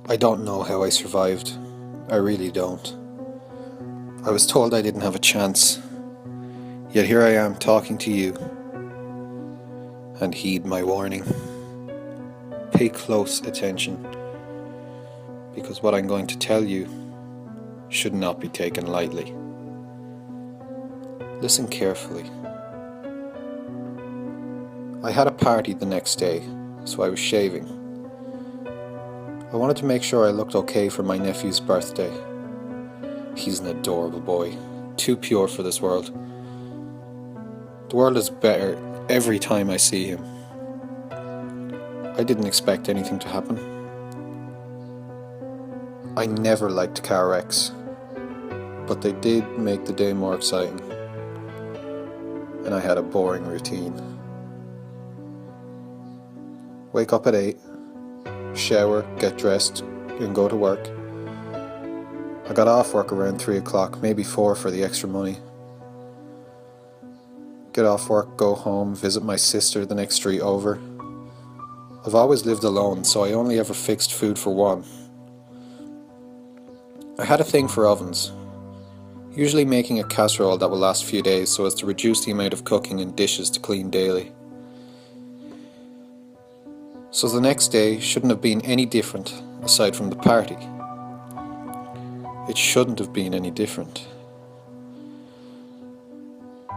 I don't know how I survived. I really don't. I was told I didn't have a chance. Yet here I am talking to you. And heed my warning. Pay close attention. Because what I'm going to tell you should not be taken lightly. Listen carefully. I had a party the next day, so I was shaving. I wanted to make sure I looked okay for my nephew's birthday. He's an adorable boy, too pure for this world. The world is better every time I see him. I didn't expect anything to happen. I never liked car wrecks, but they did make the day more exciting. And I had a boring routine. Wake up at 8, shower, get dressed, and go to work. I got off work around 3 o'clock, maybe 4 for the extra money. Get off work, go home, visit my sister the next street over. I've always lived alone, so I only ever fixed food for one. I had a thing for ovens, usually making a casserole that will last a few days so as to reduce the amount of cooking and dishes to clean daily. So the next day shouldn't have been any different aside from the party. It shouldn't have been any different.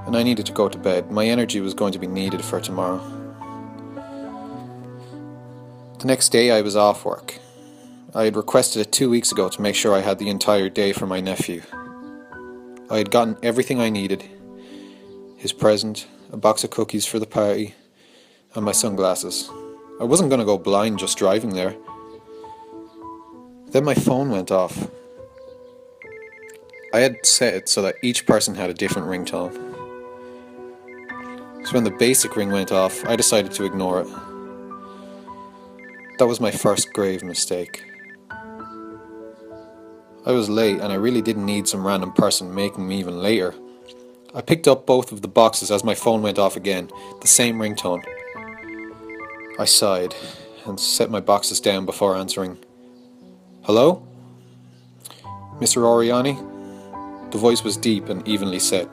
And I needed to go to bed. My energy was going to be needed for tomorrow. The next day I was off work. I had requested it 2 weeks ago to make sure I had the entire day for my nephew. I had gotten everything I needed. His present, a box of cookies for the party, and my sunglasses. I wasn't going to go blind just driving there. Then my phone went off. I had set it so that each person had a different ringtone. So when the basic ring went off, I decided to ignore it. That was my first grave mistake. I was late and I really didn't need some random person making me even later. I picked up both of the boxes as my phone went off again, the same ringtone. I sighed and set my boxes down before answering. Hello? Mr. Oriani? The voice was deep and evenly set.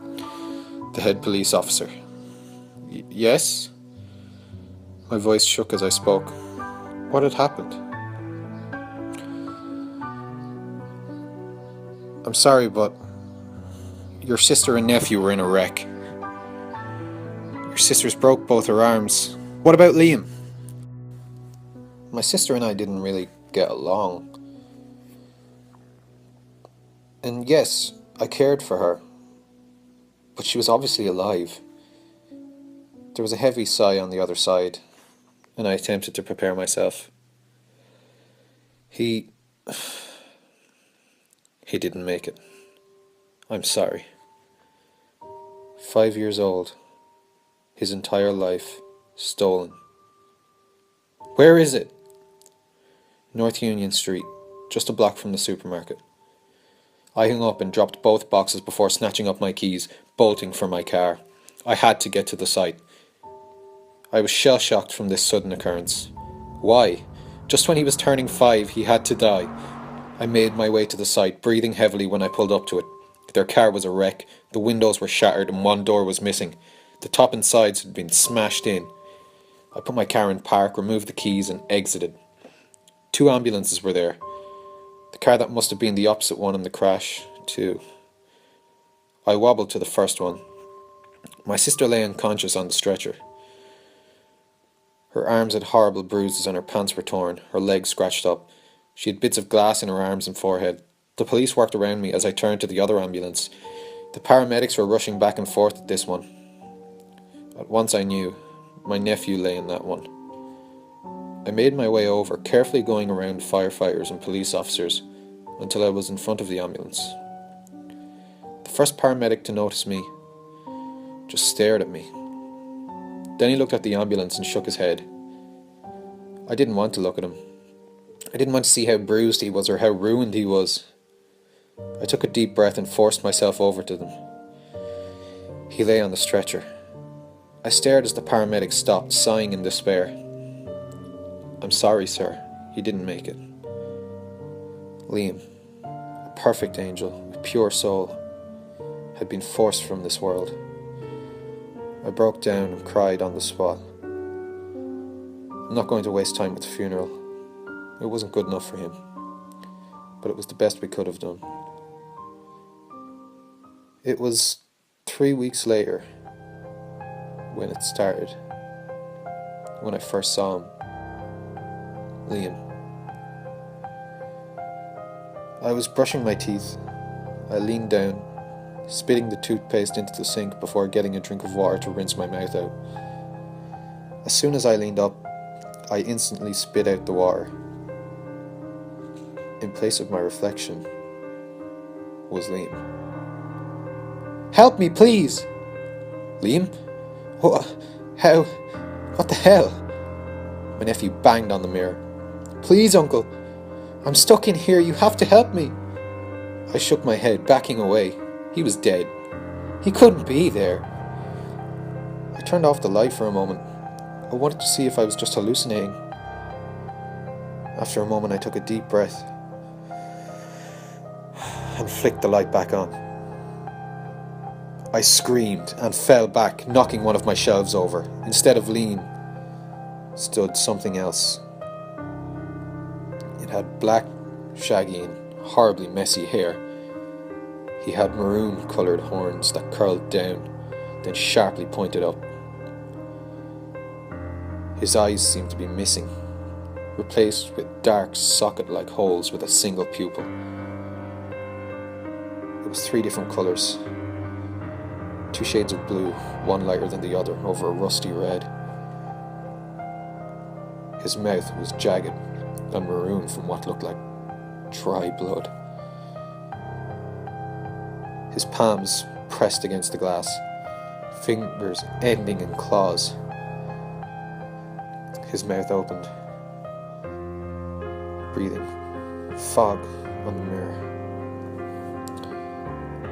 The head police officer. Yes? My voice shook as I spoke. What had happened? I'm sorry, but your sister and nephew were in a wreck. Your sister's broke both her arms. What about Liam? My sister and I didn't really get along. And yes, I cared for her. But she was obviously alive. There was a heavy sigh on the other side, and I attempted to prepare myself. He didn't make it. I'm sorry. 5 years old. His entire life stolen. Where is it? North Union Street, just a block from the supermarket. I hung up and dropped both boxes before snatching up my keys, bolting for my car. I had to get to the site. I was shell-shocked from this sudden occurrence. Why? Just when he was turning 5, he had to die. I made my way to the site, breathing heavily when I pulled up to it. Their car was a wreck, the windows were shattered and one door was missing. The top and sides had been smashed in. I put my car in park, removed the keys and exited. 2 ambulances were there. The car that must have been the opposite one in the crash, too. I wobbled to the first one. My sister lay unconscious on the stretcher. Her arms had horrible bruises and her pants were torn, her legs scratched up. She had bits of glass in her arms and forehead. The police worked around me as I turned to the other ambulance. The paramedics were rushing back and forth at this one. At once I knew, my nephew lay in that one. I made my way over, carefully going around firefighters and police officers, until I was in front of the ambulance. The first paramedic to notice me just stared at me. Then he looked at the ambulance and shook his head. I didn't want to look at him. I didn't want to see how bruised he was or how ruined he was. I took a deep breath and forced myself over to them. He lay on the stretcher. I stared as the paramedic stopped, sighing in despair. I'm sorry, sir, he didn't make it. Liam, a perfect angel, a pure soul, had been forced from this world. I broke down and cried on the spot. I'm not going to waste time with the funeral. It wasn't good enough for him, but it was the best we could have done. It was 3 weeks later when it started, when I first saw him. Liam. I was brushing my teeth. I leaned down, spitting the toothpaste into the sink before getting a drink of water to rinse my mouth out. As soon as I leaned up, I instantly spit out the water. In place of my reflection was Liam. "Help me, please!" "Liam? What? How? What the hell?" My nephew banged on the mirror. "Please, Uncle. I'm stuck in here. You have to help me." I shook my head, backing away. He was dead. He couldn't be there. I turned off the light for a moment. I wanted to see if I was just hallucinating. After a moment, I took a deep breath and flicked the light back on. I screamed and fell back, knocking one of my shelves over. Instead of Liam, stood something else. It had black, shaggy and horribly messy hair. He had maroon-coloured horns that curled down, then sharply pointed up. His eyes seemed to be missing, replaced with dark socket-like holes with a single pupil. It was 3 different colours, 2 shades of blue, one lighter than the other, over a rusty red. His mouth was jagged and maroon from what looked like dry blood. His palms pressed against the glass, fingers ending in claws. His mouth opened, breathing fog on the mirror.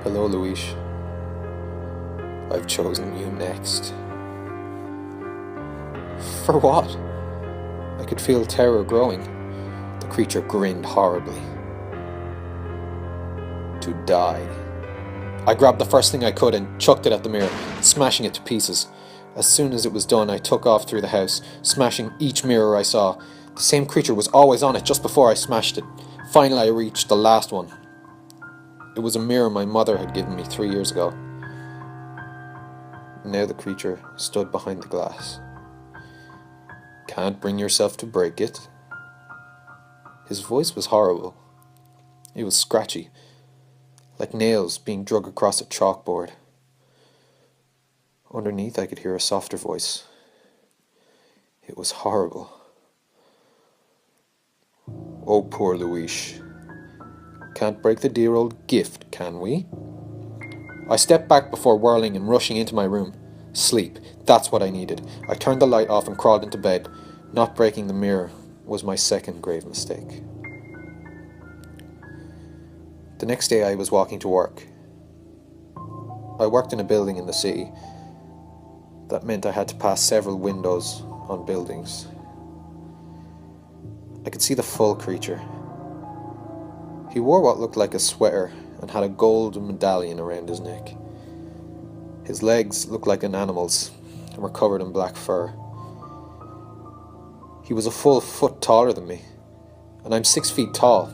"Hello, Louise. I've chosen you next." "For what?" I could feel terror growing. The creature grinned horribly. "To die." I grabbed the first thing I could and chucked it at the mirror, smashing it to pieces. As soon as it was done, I took off through the house, smashing each mirror I saw. The same creature was always on it just before I smashed it. Finally, I reached the last one. It was a mirror my mother had given me 3 years ago. Now the creature stood behind the glass. "Can't bring yourself to break it?" His voice was horrible. It was scratchy, like nails being drug across a chalkboard. Underneath, I could hear a softer voice. It was horrible. "Oh, poor Louise. Can't break the dear old gift, can we?" I stepped back before whirling and rushing into my room. Sleep, that's what I needed. I turned the light off and crawled into bed. Not breaking the mirror was my second grave mistake. The next day I was walking to work. I worked in a building in the city. That meant I had to pass several windows on buildings. I could see the full creature. He wore what looked like a sweater and had a gold medallion around his neck. His legs looked like an animal's and were covered in black fur. He was a full foot taller than me, and I'm 6 feet tall.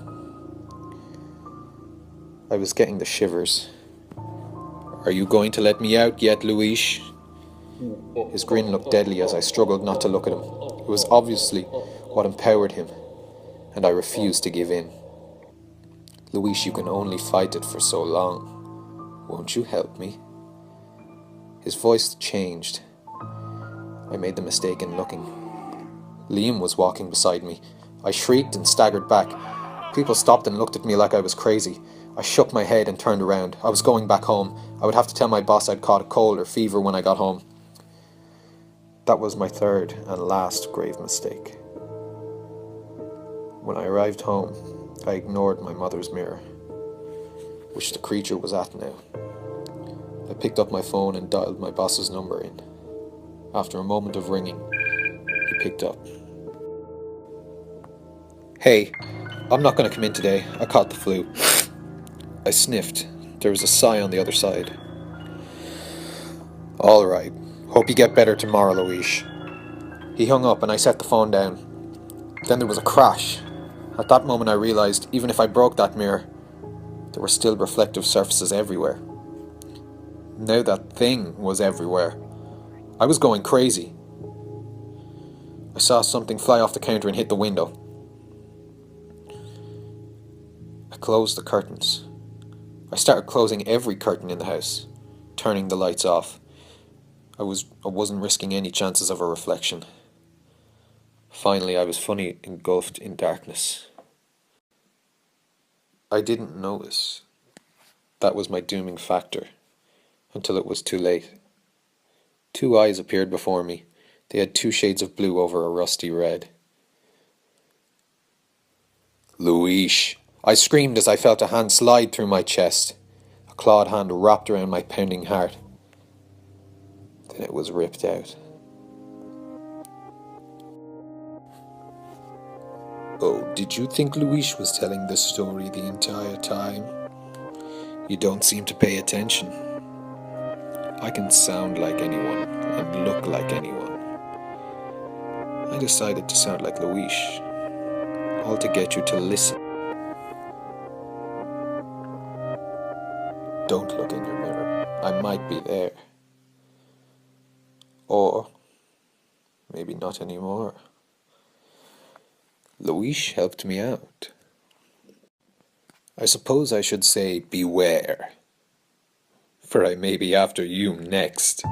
I was getting the shivers. "Are you going to let me out yet, Louise?" His grin looked deadly as I struggled not to look at him. It was obviously what empowered him, and I refused to give in. "Louise, you can only fight it for so long. Won't you help me?" His voice changed. I made the mistake in looking. Liam was walking beside me. I shrieked and staggered back. People stopped and looked at me like I was crazy. I shook my head and turned around. I was going back home. I would have to tell my boss I'd caught a cold or fever when I got home. That was my third and last grave mistake. When I arrived home, I ignored my mother's mirror, which the creature was at now. I picked up my phone and dialed my boss's number in. After a moment of ringing, he picked up. Hey, I'm not going to come in today. I caught the flu. I sniffed. There was a sigh on the other side. All right. Hope you get better tomorrow, Louise. He hung up and I set the phone down. Then there was a crash. At that moment I realized even if I broke that mirror, there were still reflective surfaces everywhere. Now that thing was everywhere. I was going crazy. I saw something fly off the counter and hit the window. I closed the curtains. I started closing every curtain in the house, turning the lights off. I wasn't risking any chances of a reflection. Finally, I was fully engulfed in darkness. I didn't notice. That was my dooming factor, until it was too late. Two eyes appeared before me. They had two shades of blue over a rusty red. Louise! I screamed as I felt a hand slide through my chest. A clawed hand wrapped around my pounding heart. Then it was ripped out. Oh, did you think Louise was telling this story the entire time? You don't seem to pay attention. I can sound like anyone and look like anyone. I decided to sound like Louise, all to get you to listen. Don't look in your mirror. I might be there. Or maybe not anymore. Louise helped me out. I suppose I should say beware, for I may be after you next.